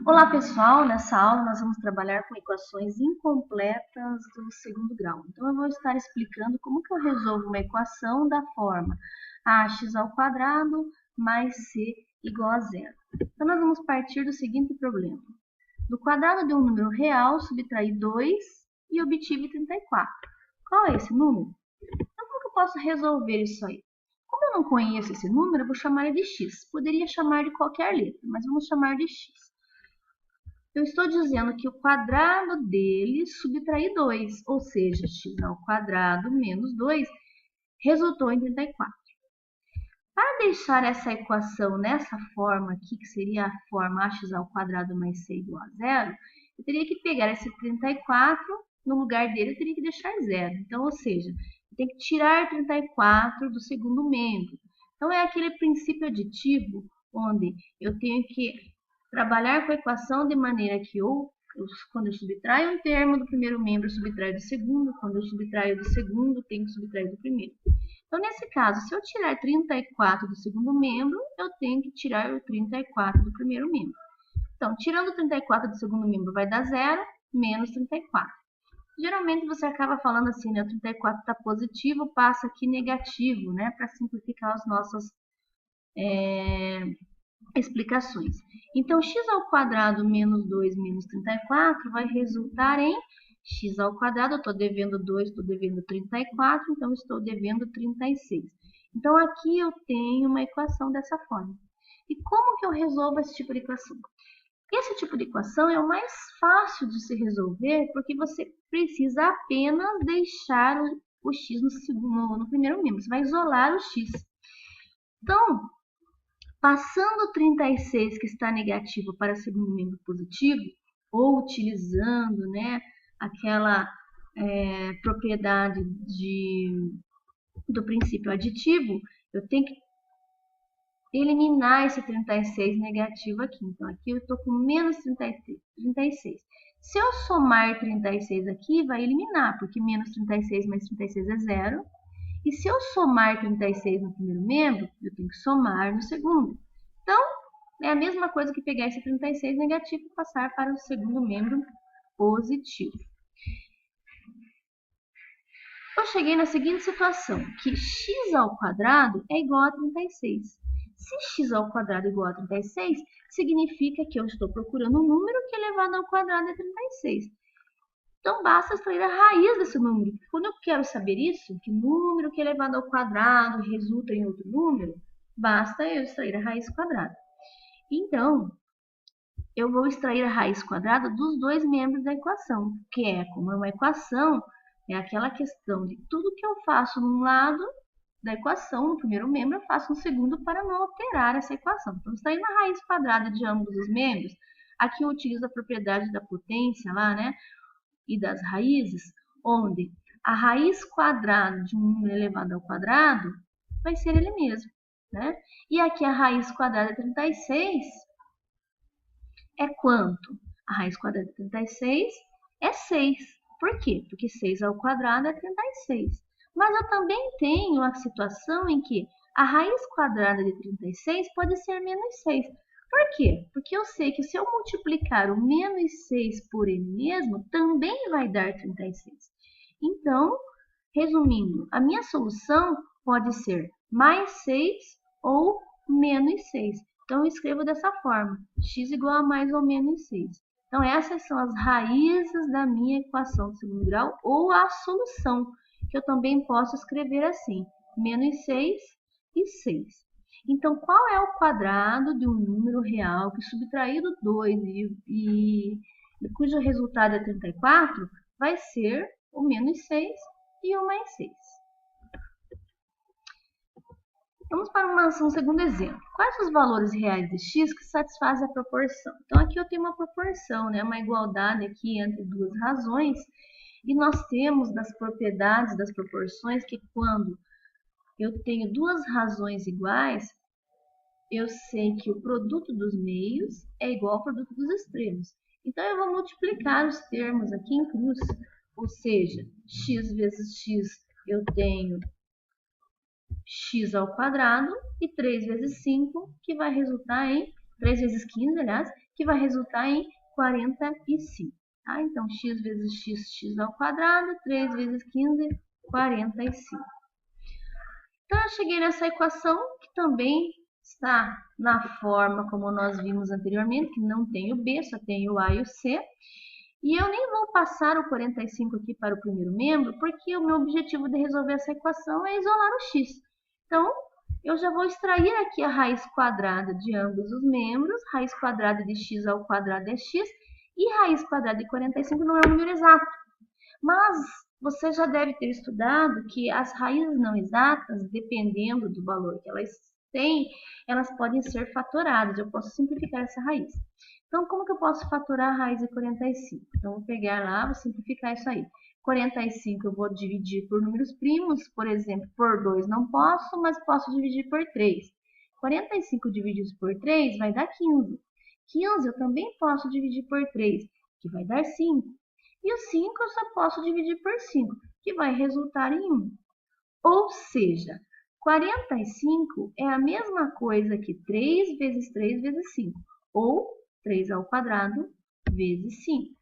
Olá pessoal, nessa aula nós vamos trabalhar com equações incompletas do segundo grau. Então eu vou estar explicando como que eu resolvo uma equação da forma ax² mais c igual a zero. Então nós vamos partir do seguinte problema. Do quadrado de um número real, subtraí 2 e obtive 34. Qual é esse número? Então como que eu posso resolver isso aí? Como eu não conheço esse número, eu vou chamar ele de x. Poderia chamar de qualquer letra, mas vamos chamar de x. Eu estou dizendo que o quadrado dele subtrair 2, ou seja, x² menos 2, resultou em 34. Para deixar essa equação nessa forma aqui, que seria a forma ax² mais c igual a zero, eu teria que pegar esse 34, no lugar dele eu teria que deixar zero. Então, ou seja, eu tenho que tirar 34 do segundo membro. Então, é aquele princípio aditivo onde eu tenho que trabalhar com a equação de maneira que quando eu subtraio um termo do primeiro membro, eu subtraio do segundo. Quando eu subtraio do segundo, eu tenho que subtrair do primeiro. Então, nesse caso, se eu tirar 34 do segundo membro, eu tenho que tirar o 34 do primeiro membro. Então, tirando 34 do segundo membro vai dar 0, menos 34. Geralmente você acaba falando assim, né? O 34 está positivo, passa aqui negativo, né? Para simplificar as nossas explicações. Então, x² menos 2 menos 34 vai resultar em x², eu estou devendo 2, estou devendo 34, então estou devendo 36. Então, aqui eu tenho uma equação dessa forma. E como que eu resolvo esse tipo de equação? Esse tipo de equação é o mais fácil de se resolver, porque você precisa apenas deixar o x no primeiro membro. Você vai isolar o x. Então, passando o 36, que está negativo, para segundo membro positivo, ou utilizando, né, aquela propriedade do princípio aditivo, eu tenho que eliminar esse 36 negativo aqui. Então, aqui eu estou com menos 36. Se eu somar 36 aqui, vai eliminar, porque menos 36 mais 36 é zero. E se eu somar 36 no primeiro membro, eu tenho que somar no segundo. Então, é a mesma coisa que pegar esse 36 negativo e passar para o segundo membro positivo. Eu cheguei na seguinte situação, que x² é igual a 36. Se x² é igual a 36, significa que eu estou procurando um número que elevado ao quadrado é 36. Então, basta extrair a raiz desse número. Quando eu quero saber isso, que número que elevado ao quadrado resulta em outro número, basta eu extrair a raiz quadrada. Então, eu vou extrair a raiz quadrada dos dois membros da equação, que é como é uma equação, é aquela questão de tudo que eu faço num lado da equação, no primeiro membro, eu faço no segundo para não alterar essa equação. Então, extraindo a raiz quadrada de ambos os membros, aqui eu utilizo a propriedade da potência lá, né? E das raízes, onde a raiz quadrada de um número elevado ao quadrado vai ser ele mesmo, né? E aqui a raiz quadrada de 36 é quanto? A raiz quadrada de 36 é 6. Por quê? Porque 6 ao quadrado é 36. Mas eu também tenho a situação em que a raiz quadrada de 36 pode ser menos 6. Por quê? Porque eu sei que se eu multiplicar o menos 6 por ele mesmo, também vai dar 36. Então, resumindo, a minha solução pode ser mais 6 ou menos 6. Então, eu escrevo dessa forma, x igual a mais ou menos 6. Então, essas são as raízes da minha equação de segundo grau ou a solução, que eu também posso escrever assim, menos 6 e 6. Então, qual é o quadrado de um número real que subtraído 2 e cujo resultado é 34, vai ser o menos 6 e o mais 6. Vamos para um segundo exemplo. Quais os valores reais de x que satisfazem a proporção? Então, aqui eu tenho uma proporção, né? Uma igualdade aqui entre duas razões. E nós temos das propriedades das proporções que quando eu tenho duas razões iguais, eu sei que o produto dos meios é igual ao produto dos extremos. Então, eu vou multiplicar os termos aqui em cruz, ou seja, x vezes x eu tenho x² e 3 vezes 5, que vai resultar em 3 vezes 15, aliás, que vai resultar em 45. Tá? Então, x vezes x ao quadrado, 3 vezes 15, 45. Então, eu cheguei nessa equação, que também está na forma como nós vimos anteriormente, que não tem o b, só tem o a e o c. E eu nem vou passar o 45 aqui para o primeiro membro, porque o meu objetivo de resolver essa equação é isolar o x. Então, eu já vou extrair aqui a raiz quadrada de ambos os membros. Raiz quadrada de x ao quadrado é x. E raiz quadrada de 45 não é um número exato. Mas você já deve ter estudado que as raízes não exatas, dependendo do valor que elas têm, elas podem ser fatoradas. Eu posso simplificar essa raiz. Então, como que eu posso fatorar a raiz de 45? Então, vou pegar lá, vou simplificar isso aí. 45 eu vou dividir por números primos, por exemplo, por 2 não posso, mas posso dividir por 3. 45 dividido por 3 vai dar 15. 15 eu também posso dividir por 3, que vai dar 5. E o 5 eu só posso dividir por 5, que vai resultar em 1. Ou seja, 45 é a mesma coisa que 3 vezes 3 vezes 5, ou 3 ao quadrado vezes 5.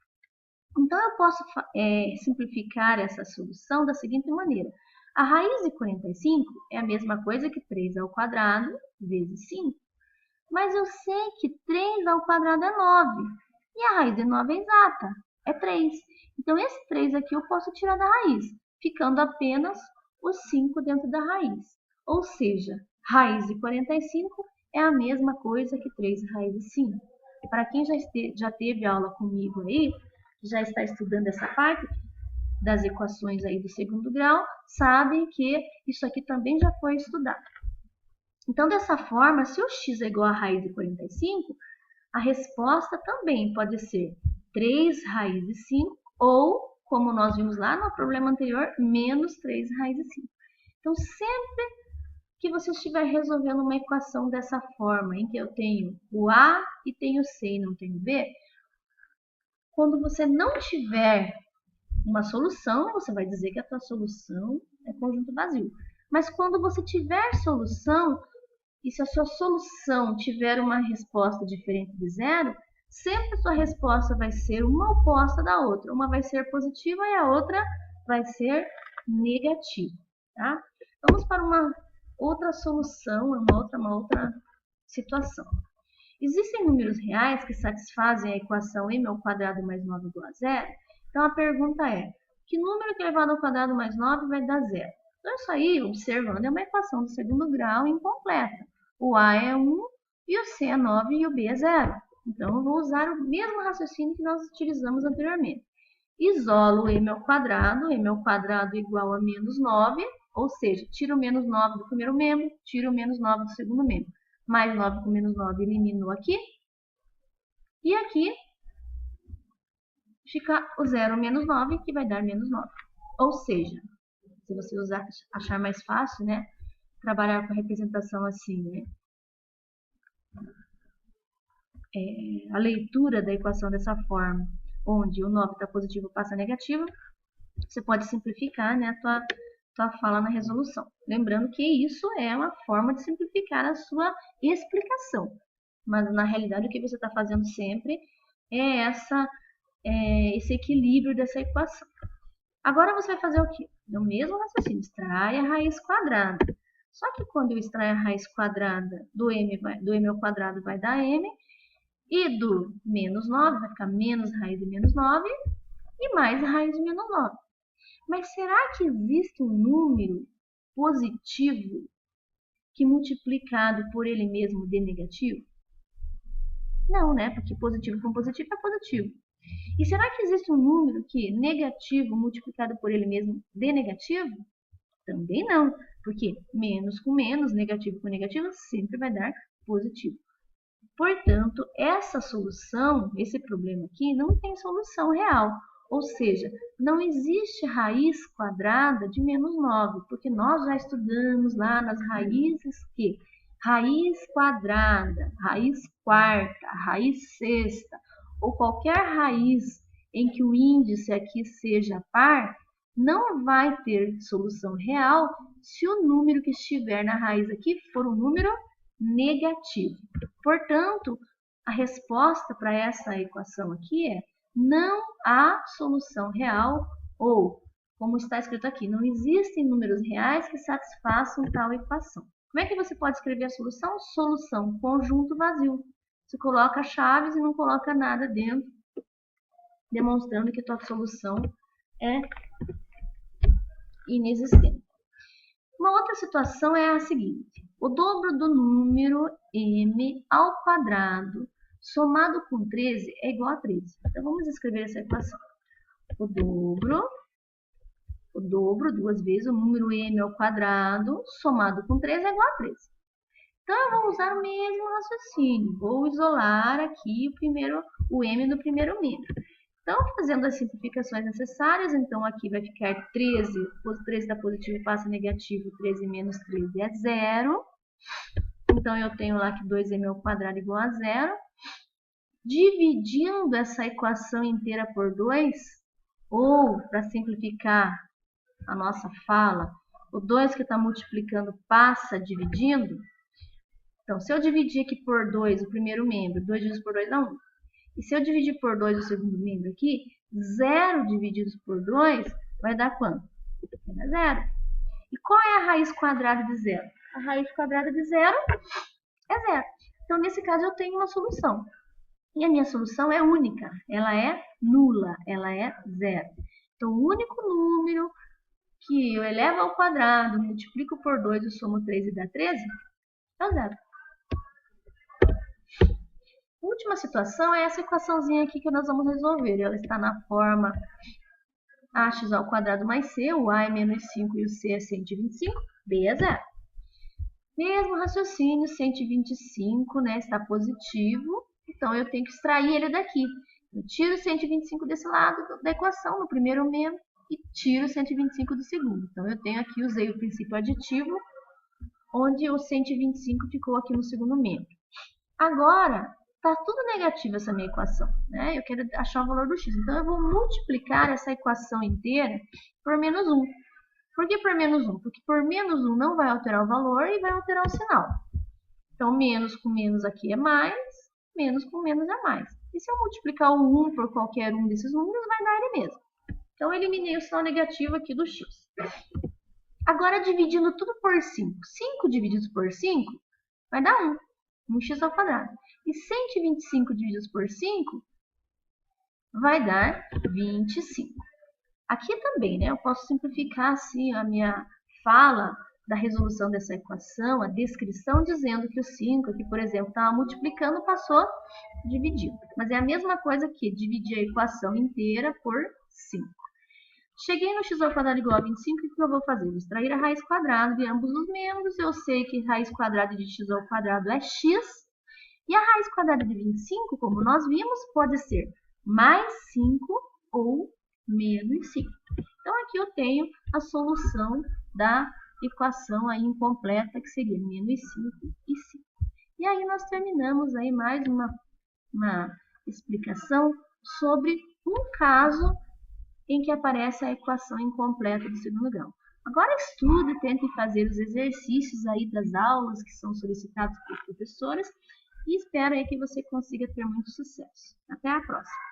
Então, eu posso simplificar essa solução da seguinte maneira. A raiz de 45 é a mesma coisa que 3 ao quadrado vezes 5. Mas eu sei que 3 ao quadrado é 9. E a raiz de 9 é exata, é 3. Então, esse 3 aqui eu posso tirar da raiz, ficando apenas o 5 dentro da raiz. Ou seja, raiz de 45 é a mesma coisa que 3 raiz de 5. Para quem já teve aula comigo aí, já está estudando essa parte das equações aí do segundo grau, sabe que isso aqui também já foi estudado. Então, dessa forma, se o x é igual a raiz de 45, a resposta também pode ser 3 raiz de 5 ou, como nós vimos lá no problema anterior, menos 3 raiz de 5. Então, sempre que você estiver resolvendo uma equação dessa forma, em que eu tenho o A e tenho C e não tenho B, quando você não tiver uma solução, você vai dizer que a tua solução é conjunto vazio. Mas quando você tiver solução, e se a sua solução tiver uma resposta diferente de zero, sempre a sua resposta vai ser uma oposta da outra. Uma vai ser positiva e a outra vai ser negativa. Tá? Vamos para uma outra solução, uma outra situação. Existem números reais que satisfazem a equação m ao quadrado mais 9 igual a zero? Então, a pergunta é, que número que elevado ao quadrado mais 9 vai dar zero? Então, isso aí, observando, é uma equação do segundo grau incompleta. O A é 1, e o C é 9 e o B é 0. Então, eu vou usar o mesmo raciocínio que nós utilizamos anteriormente. Isolo m ao quadrado igual a menos 9, ou seja, tiro o menos 9 do primeiro membro, tiro o menos 9 do segundo membro. Mais 9 com menos 9 eliminou aqui. E aqui fica o 0 menos 9, que vai dar menos 9. Ou seja, se você achar mais fácil, né, trabalhar com a representação assim, né, a leitura da equação dessa forma, onde o 9 está positivo passa negativo, você pode simplificar, né, a tua fala na resolução. Lembrando que isso é uma forma de simplificar a sua explicação. Mas, na realidade, o que você está fazendo sempre é esse equilíbrio dessa equação. Agora, você vai fazer o quê? No mesmo raciocínio, extrai a raiz quadrada. Só que quando eu extrair a raiz quadrada do m ao quadrado vai dar m, e do menos 9 vai ficar menos raiz de menos 9 e mais raiz de menos 9. Mas será que existe um número positivo que multiplicado por ele mesmo dê negativo? Não, né? Porque positivo com positivo é positivo. E será que existe um número que negativo multiplicado por ele mesmo dê negativo? Também não, porque menos com menos, negativo com negativo, sempre vai dar positivo. Portanto, essa solução, esse problema aqui, não tem solução real. Ou seja, não existe raiz quadrada de menos 9, porque nós já estudamos lá nas raízes que raiz quadrada, raiz quarta, raiz sexta, ou qualquer raiz em que o índice aqui seja par, não vai ter solução real se o número que estiver na raiz aqui for um número negativo. Portanto, a resposta para essa equação aqui é: não há solução real, ou, como está escrito aqui, não existem números reais que satisfaçam tal equação. Como é que você pode escrever a solução? Solução, conjunto vazio. Você coloca chaves e não coloca nada dentro, demonstrando que a tua solução é inexistente. Uma outra situação é a seguinte: o dobro do número m ao quadrado somado com 13 é igual a 13. Então, vamos escrever essa equação. O dobro, duas vezes, o número m ao quadrado somado com 13 é igual a 13. Então, eu vou usar o mesmo raciocínio. Vou isolar aqui o m no primeiro membro. Então, fazendo as simplificações necessárias, então aqui vai ficar 13, 13 da positivo passa negativo, 13 menos 13 é 0. Então, eu tenho lá que 2m ao quadrado igual a 0. Dividindo essa equação inteira por 2, ou, para simplificar a nossa fala, o 2 que está multiplicando passa dividindo. Então, se eu dividir aqui por 2 o primeiro membro, 2 divididos por 2 dá 1. E se eu dividir por 2 o segundo membro aqui, 0 dividido por 2 vai dar quanto? Vai dar 0. E qual é a raiz quadrada de 0? A raiz quadrada de 0 é 0. Então, nesse caso, eu tenho uma solução. E a minha solução é única. Ela é nula. Ela é 0. Então, o único número que eu elevo ao quadrado, multiplico por 2 e somo 3 e dá 13 é o 0. A última situação é essa equaçãozinha aqui que nós vamos resolver. Ela está na forma ax ao quadrado mais c, o a é menos 5 e o c é 125, b é 0. Mesmo raciocínio, 125, né, está positivo, então eu tenho que extrair ele daqui. Eu tiro 125 desse lado da equação, no primeiro membro, e tiro 125 do segundo. Então eu tenho aqui, usei o princípio aditivo, onde o 125 ficou aqui no segundo membro. Agora, está tudo negativo essa minha equação, né? Eu quero achar o valor do x. Então, eu vou multiplicar essa equação inteira por menos 1. Por que por menos 1? Porque por menos 1 não vai alterar o valor e vai alterar o sinal. Então, menos com menos aqui é mais, menos com menos é mais. E se eu multiplicar o 1 por qualquer um desses números, vai dar ele mesmo. Então, eu eliminei o sinal negativo aqui do x. Agora, dividindo tudo por 5. 5 divididos por 5 vai dar 1. 1x ao quadrado. E 125 divididos por 5 vai dar 25. Aqui também, né, eu posso simplificar assim a minha fala da resolução dessa equação, a descrição, dizendo que o 5 aqui, por exemplo, estava multiplicando, passou dividido. Mas é a mesma coisa que dividir a equação inteira por 5. Cheguei no x ao quadrado igual a 25, o que eu vou fazer? Vou extrair a raiz quadrada de ambos os membros. Eu sei que raiz quadrada de x ao quadrado é x. E a raiz quadrada de 25, como nós vimos, pode ser mais 5 ou menos 5. Então, aqui eu tenho a solução da equação aí incompleta, que seria menos 5 e 5. E aí nós terminamos aí mais uma explicação sobre um caso em que aparece a equação incompleta do segundo grau. Agora estude, tente fazer os exercícios aí das aulas que são solicitados pelos professores e espero aí que você consiga ter muito sucesso. Até a próxima!